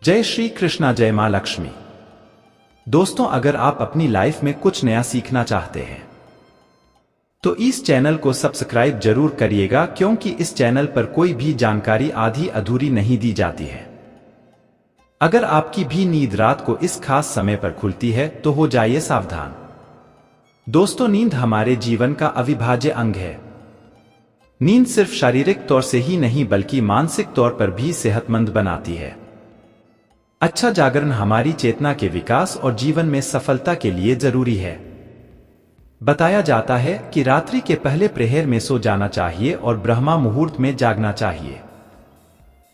जय श्री कृष्णा, जय मां लक्ष्मी। दोस्तों, अगर आप अपनी लाइफ में कुछ नया सीखना चाहते हैं तो इस चैनल को सब्सक्राइब जरूर करिएगा, क्योंकि इस चैनल पर कोई भी जानकारी आधी अधूरी नहीं दी जाती है। अगर आपकी भी नींद रात को इस खास समय पर खुलती है तो हो जाइए सावधान। दोस्तों, नींद हमारे जीवन का अविभाज्य अंग है। नींद सिर्फ शारीरिक तौर से ही नहीं बल्कि मानसिक तौर पर भी सेहतमंद बनाती है। अच्छा जागरण हमारी चेतना के विकास और जीवन में सफलता के लिए जरूरी है। बताया जाता है कि रात्रि के पहले प्रहर में सो जाना चाहिए और ब्रह्मा मुहूर्त में जागना चाहिए,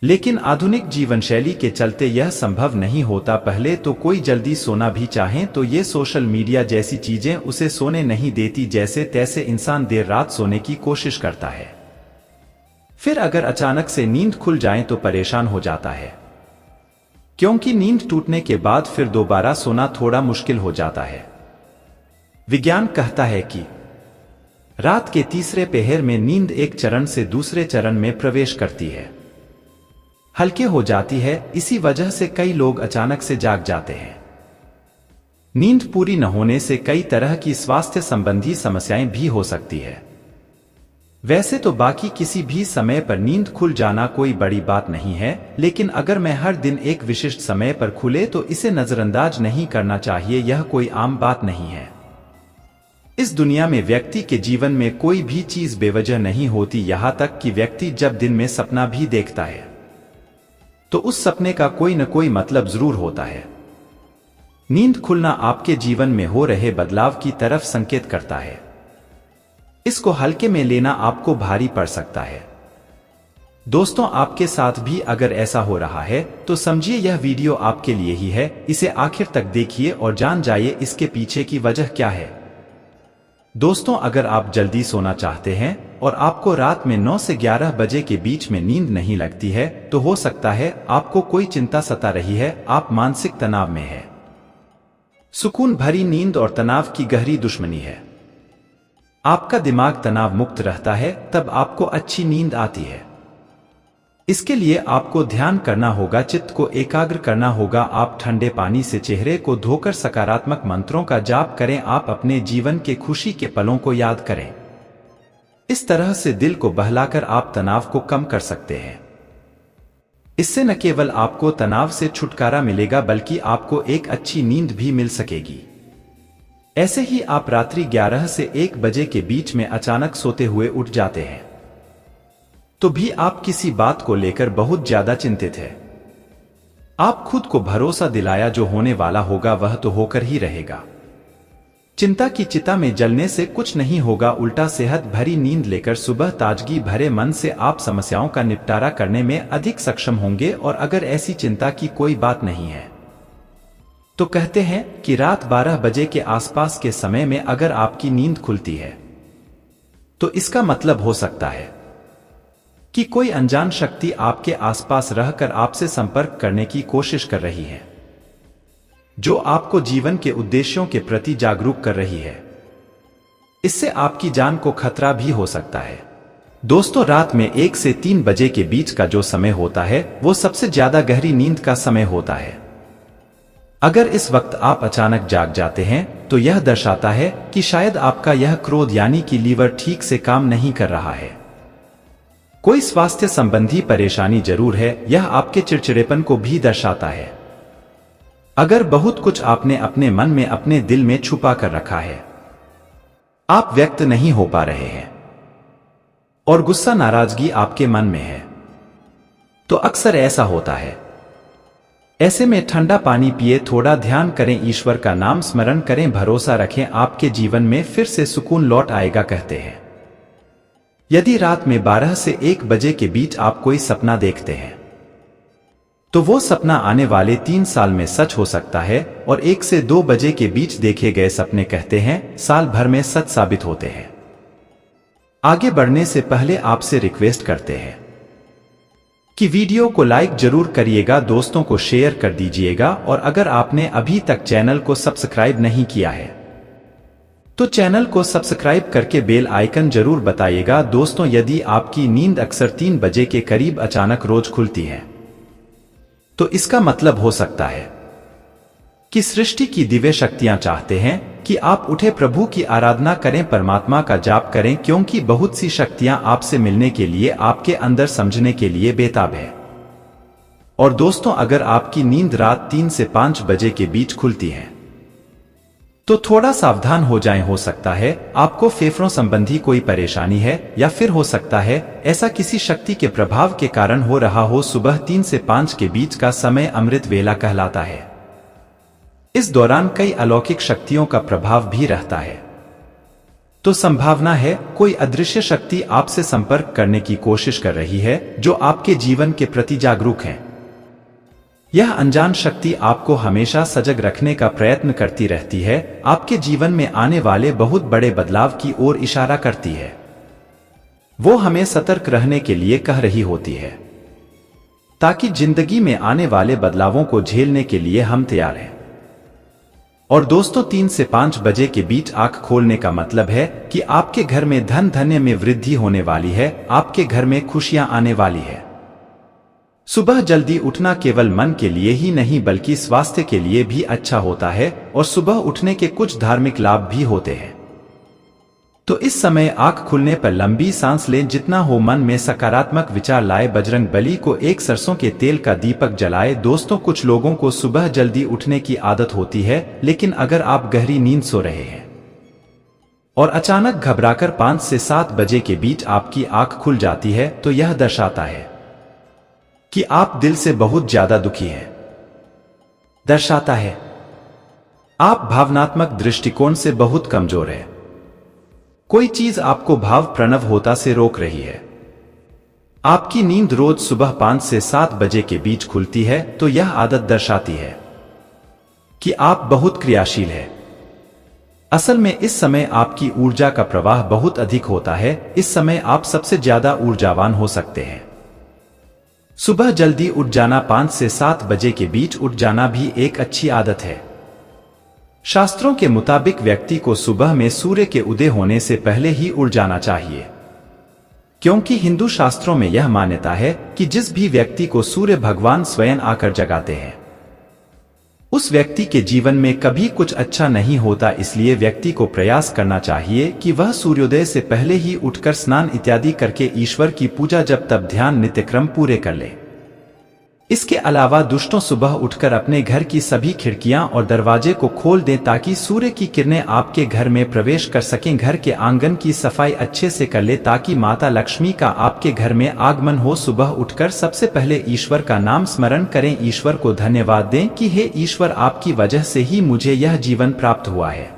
लेकिन आधुनिक जीवन शैली के चलते यह संभव नहीं होता। पहले तो कोई जल्दी सोना भी चाहे तो ये सोशल मीडिया जैसी चीजें उसे सोने नहीं देती। जैसे तैसे इंसान देर रात सोने की कोशिश करता है, फिर अगर अचानक से नींद खुल जाए तो परेशान हो जाता है, क्योंकि नींद टूटने के बाद फिर दोबारा सोना थोड़ा मुश्किल हो जाता है। विज्ञान कहता है कि रात के तीसरे पहर में नींद एक चरण से दूसरे चरण में प्रवेश करती है, हल्के हो जाती है। इसी वजह से कई लोग अचानक से जाग जाते हैं। नींद पूरी न होने से कई तरह की स्वास्थ्य संबंधी समस्याएं भी हो सकती है। वैसे तो बाकी किसी भी समय पर नींद खुल जाना कोई बड़ी बात नहीं है, लेकिन अगर मैं हर दिन एक विशिष्ट समय पर खुले तो इसे नजरअंदाज नहीं करना चाहिए। यह कोई आम बात नहीं है। इस दुनिया में व्यक्ति के जीवन में कोई भी चीज बेवजह नहीं होती। यहां तक कि व्यक्ति जब दिन में सपना भी देखता है तो उस सपने का कोई न कोई मतलब जरूर होता है। नींद खुलना आपके जीवन में हो रहे बदलाव की तरफ संकेत करता है। इसको हल्के में लेना आपको भारी पड़ सकता है। दोस्तों, आपके साथ भी अगर ऐसा हो रहा है तो समझिए यह वीडियो आपके लिए ही है। इसे आखिर तक देखिए और जान जाइए इसके पीछे की वजह क्या है। दोस्तों, अगर आप जल्दी सोना चाहते हैं और आपको रात में 9 से 11 बजे के बीच में नींद नहीं लगती है तो हो सकता है आपको कोई चिंता सता रही है। आप मानसिक तनाव में हैं। सुकून भरी नींद और तनाव की गहरी दुश्मनी है। आपका दिमाग तनाव मुक्त रहता है तब आपको अच्छी नींद आती है। इसके लिए आपको ध्यान करना होगा, चित्त को एकाग्र करना होगा। आप ठंडे पानी से चेहरे को धोकर सकारात्मक मंत्रों का जाप करें। आप अपने जीवन के खुशी के पलों को याद करें। इस तरह से दिल को बहलाकर आप तनाव को कम कर सकते हैं। इससे न केवल आपको तनाव से छुटकारा मिलेगा बल्कि आपको एक अच्छी नींद भी मिल सकेगी। ऐसे ही आप रात्रि 11 से 1 बजे के बीच में अचानक सोते हुए उठ जाते हैं तो भी आप किसी बात को लेकर बहुत ज्यादा चिंतित हैं। आप खुद को भरोसा दिलाया जो होने वाला होगा वह तो होकर ही रहेगा। चिंता की चिता में जलने से कुछ नहीं होगा, उल्टा सेहत भरी नींद लेकर सुबह ताजगी भरे मन से आप समस्याओं का निपटारा करने में अधिक सक्षम होंगे। और अगर ऐसी चिंता की कोई बात नहीं है तो कहते हैं कि रात 12 बजे के आसपास के समय में अगर आपकी नींद खुलती है तो इसका मतलब हो सकता है कि कोई अनजान शक्ति आपके आसपास रहकर आपसे संपर्क करने की कोशिश कर रही है, जो आपको जीवन के उद्देश्यों के प्रति जागरूक कर रही है। इससे आपकी जान को खतरा भी हो सकता है। दोस्तों, रात में 1 से 3 बजे के बीच का जो समय होता है वो सबसे ज्यादा गहरी नींद का समय होता है। अगर इस वक्त आप अचानक जाग जाते हैं तो यह दर्शाता है कि शायद आपका यह क्रोध यानी कि लीवर ठीक से काम नहीं कर रहा है। कोई स्वास्थ्य संबंधी परेशानी जरूर है। यह आपके चिड़चिड़ेपन को भी दर्शाता है। अगर बहुत कुछ आपने अपने मन में अपने दिल में छुपा कर रखा है, आप व्यक्त नहीं हो पा रहे हैं और गुस्सा नाराजगी आपके मन में है, तो अक्सर ऐसा होता है। ऐसे में ठंडा पानी पिए, थोड़ा ध्यान करें, ईश्वर का नाम स्मरण करें, भरोसा रखें, आपके जीवन में फिर से सुकून लौट आएगा। कहते हैं यदि रात में 12 से 1 बजे के बीच आप कोई सपना देखते हैं तो वो सपना आने वाले 3 साल में सच हो सकता है। और 1 से 2 बजे के बीच देखे गए सपने कहते हैं साल भर में सच साबित होते हैं। आगे बढ़ने से पहले आपसे रिक्वेस्ट करते हैं कि वीडियो को लाइक जरूर करिएगा, दोस्तों को शेयर कर दीजिएगा और अगर आपने अभी तक चैनल को सब्सक्राइब नहीं किया है तो चैनल को सब्सक्राइब करके बेल आइकन जरूर बताइएगा। दोस्तों, यदि आपकी नींद अक्सर 3 बजे के करीब अचानक रोज खुलती है तो इसका मतलब हो सकता है कि सृष्टि की दिव्य शक्तियां चाहते हैं कि आप उठे प्रभु की आराधना करें, परमात्मा का जाप करें, क्योंकि बहुत सी शक्तियां आपसे मिलने के लिए, आपके अंदर समझने के लिए बेताब है। और दोस्तों, अगर आपकी नींद रात 3 से 5 बजे के बीच खुलती है तो थोड़ा सावधान हो जाएं। हो सकता है आपको फेफड़ों संबंधी कोई परेशानी है, या फिर हो सकता है ऐसा किसी शक्ति के प्रभाव के कारण हो रहा हो। सुबह 3 से 5 के बीच का समय अमृत वेला कहलाता है। इस दौरान कई अलौकिक शक्तियों का प्रभाव भी रहता है। तो संभावना है कोई अदृश्य शक्ति आपसे संपर्क करने की कोशिश कर रही है, जो आपके जीवन के प्रति जागरूक है। यह अनजान शक्ति आपको हमेशा सजग रखने का प्रयत्न करती रहती है, आपके जीवन में आने वाले बहुत बड़े बदलाव की ओर इशारा करती है। वो हमें सतर्क रहने के लिए कह रही होती है, ताकि जिंदगी में आने वाले बदलावों को झेलने के लिए हम तैयार हैं। और दोस्तों, 3 से 5 बजे के बीच आंख खोलने का मतलब है कि आपके घर में धन धान्य में वृद्धि होने वाली है, आपके घर में खुशियां आने वाली है। सुबह जल्दी उठना केवल मन के लिए ही नहीं बल्कि स्वास्थ्य के लिए भी अच्छा होता है, और सुबह उठने के कुछ धार्मिक लाभ भी होते हैं। तो इस समय आंख खुलने पर लंबी सांस लें, जितना हो मन में सकारात्मक विचार लाए, बजरंग बली को एक सरसों के तेल का दीपक जलाए। दोस्तों, कुछ लोगों को सुबह जल्दी उठने की आदत होती है, लेकिन अगर आप गहरी नींद सो रहे हैं और अचानक घबराकर 5 से 7 बजे के बीच आपकी आंख खुल जाती है, तो यह दर्शाता है कि आप दिल से बहुत ज्यादा दुखी हैं। दर्शाता है आप भावनात्मक दृष्टिकोण से बहुत कमजोर हैं। कोई चीज आपको भाव प्रणव होता से रोक रही है। आपकी नींद रोज सुबह 5 से 7 बजे के बीच खुलती है, तो यह आदत दर्शाती है कि आप बहुत क्रियाशील हैं। असल में इस समय आपकी ऊर्जा का प्रवाह बहुत अधिक होता है। इस समय आप सबसे ज्यादा ऊर्जावान हो सकते हैं। सुबह जल्दी उठ जाना, 5 से 7 बजे के बीच उठ जाना भी एक अच्छी आदत है। शास्त्रों के मुताबिक व्यक्ति को सुबह में सूर्य के उदय होने से पहले ही उठ जाना चाहिए, क्योंकि हिंदू शास्त्रों में यह मान्यता है कि जिस भी व्यक्ति को सूर्य भगवान स्वयं आकर जगाते हैं, उस व्यक्ति के जीवन में कभी कुछ अच्छा नहीं होता। इसलिए व्यक्ति को प्रयास करना चाहिए कि वह सूर्योदय से पहले ही उठकर स्नान इत्यादि करके ईश्वर की पूजा, जप तप, ध्यान नित्यक्रम पूरे कर ले। इसके अलावा दुष्टों सुबह उठकर अपने घर की सभी खिड़कियां और दरवाजे को खोल दें, ताकि सूर्य की किरणें आपके घर में प्रवेश कर सकें। घर के आंगन की सफाई अच्छे से कर ले, ताकि माता लक्ष्मी का आपके घर में आगमन हो। सुबह उठकर सबसे पहले ईश्वर का नाम स्मरण करें, ईश्वर को धन्यवाद दें कि हे ईश्वर, आपकी वजह से ही मुझे यह जीवन प्राप्त हुआ है।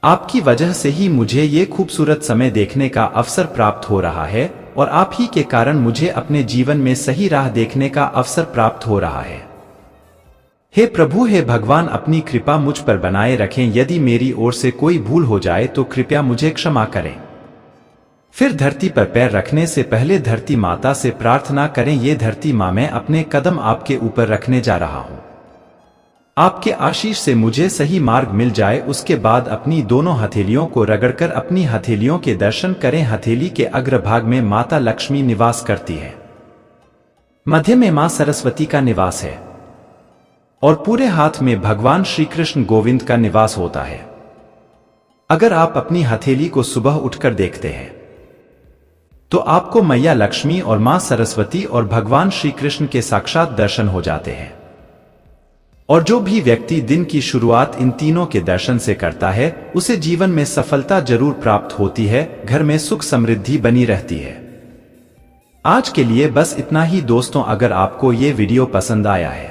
आपकी वजह से ही मुझे ये खूबसूरत समय देखने का अवसर प्राप्त हो रहा है, और आप ही के कारण मुझे अपने जीवन में सही राह देखने का अवसर प्राप्त हो रहा है। हे प्रभु, हे भगवान, अपनी कृपा मुझ पर बनाए रखें। यदि मेरी ओर से कोई भूल हो जाए तो कृपया मुझे क्षमा करें। फिर धरती पर पैर रखने से पहले धरती माता से प्रार्थना करें, ये धरती माँ, मैं अपने कदम आपके ऊपर रखने जा रहा हूँ। आपके आशीष से मुझे सही मार्ग मिल जाए। उसके बाद अपनी दोनों हथेलियों को रगड़कर अपनी हथेलियों के दर्शन करें। हथेली के अग्रभाग में माता लक्ष्मी निवास करती है, मध्य में मां सरस्वती का निवास है, और पूरे हाथ में भगवान श्री कृष्ण गोविंद का निवास होता है। अगर आप अपनी हथेली को सुबह उठकर देखते हैं तो आपको मैया लक्ष्मी और मां सरस्वती और भगवान श्री कृष्ण के साक्षात दर्शन हो जाते हैं। और जो भी व्यक्ति दिन की शुरुआत इन तीनों के दर्शन से करता है, उसे जीवन में सफलता जरूर प्राप्त होती है, घर में सुख समृद्धि बनी रहती है। आज के लिए बस इतना ही दोस्तों। अगर आपको ये वीडियो पसंद आया है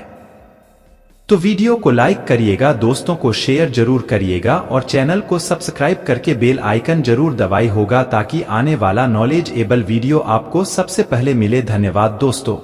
तो वीडियो को लाइक करिएगा, दोस्तों को शेयर जरूर करिएगा, और चैनल को सब्सक्राइब करके बेल आइकन जरूर दबाई होगा, ताकि आने वाला नॉलेज एबल वीडियो आपको सबसे पहले मिले। धन्यवाद दोस्तों।